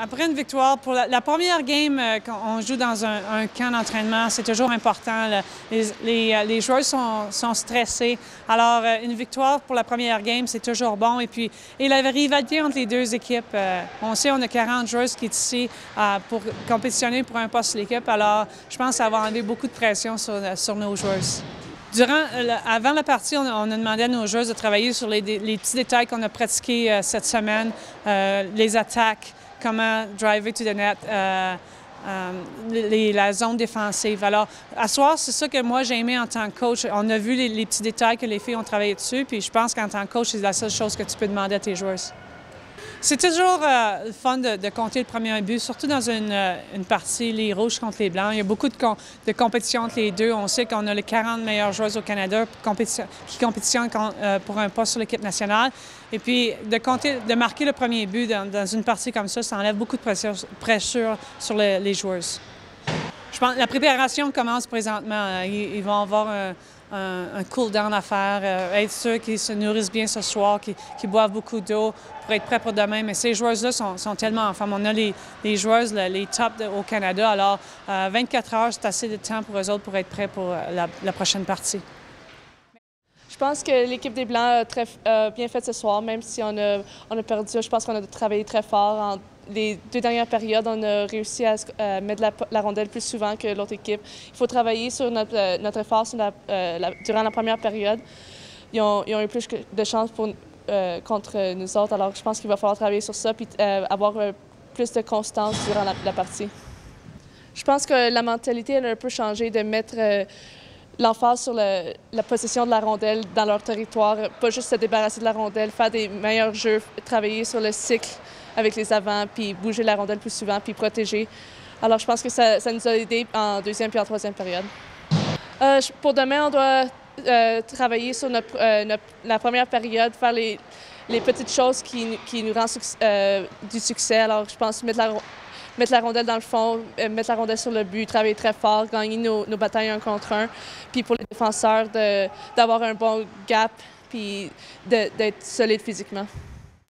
Après une victoire, pour la première game, quand on joue dans un camp d'entraînement, c'est toujours important. Les joueurs sont stressés. Alors, une victoire pour la première game, c'est toujours bon. Et la rivalité entre les deux équipes, on sait on a 40 joueurs qui sont ici pour compétitionner pour un poste de l'équipe. Alors, je pense que ça va enlever beaucoup de pression sur nos joueurs. Avant la partie, on a demandé à nos joueurs de travailler sur les petits détails qu'on a pratiqués cette semaine, les attaques, comment driver to the net, la zone défensive. Alors, à soir, c'est ça que moi j'ai aimé en tant que coach. On a vu les petits détails que les filles ont travaillé dessus, puis je pense qu'en tant que coach, c'est la seule chose que tu peux demander à tes joueurs. C'est toujours fun de compter le premier but, surtout dans une partie, les rouges contre les blancs. Il y a beaucoup de compétition entre les deux. On sait qu'on a les 40 meilleurs joueurs au Canada qui compétitionnent pour un poste sur l'équipe nationale. Et puis, de marquer le premier but dans une partie comme ça enlève beaucoup de pression sur les joueurs. Je pense que la préparation commence présentement. Ils vont avoir un cool-down à faire, être sûr qu'ils se nourrissent bien ce soir, qu'ils boivent beaucoup d'eau pour être prêts pour demain. Mais ces joueurs-là sont tellement en forme. On a les joueurs, les tops au Canada. Alors, 24 heures, c'est assez de temps pour eux autres pour être prêts pour la prochaine partie. Je pense que l'équipe des Blancs a bien fait ce soir, même si on a perdu. Je pense qu'on a travaillé très fort. Les 2 dernières périodes, on a réussi à mettre la rondelle plus souvent que l'autre équipe. Il faut travailler sur notre effort durant la première période. Ils ont eu plus de chances contre nous autres, alors je pense qu'il va falloir travailler sur ça et avoir plus de constance durant la partie. Je pense que la mentalité elle a un peu changé de mettre l'emphase sur la possession de la rondelle dans leur territoire, pas juste se débarrasser de la rondelle, faire des meilleurs jeux, travailler sur le cycle avec les avants, puis bouger la rondelle plus souvent, puis protéger. Alors, je pense que ça nous a aidés en deuxième puis en troisième période. Pour demain, on doit travailler sur la première période, faire les petites choses qui nous rendent du succès. Alors, je pense mettre la rondelle dans le fond, mettre la rondelle sur le but, travailler très fort, gagner nos batailles 1 contre 1. Puis pour les défenseurs, d'avoir un bon gap, puis d'être solide physiquement.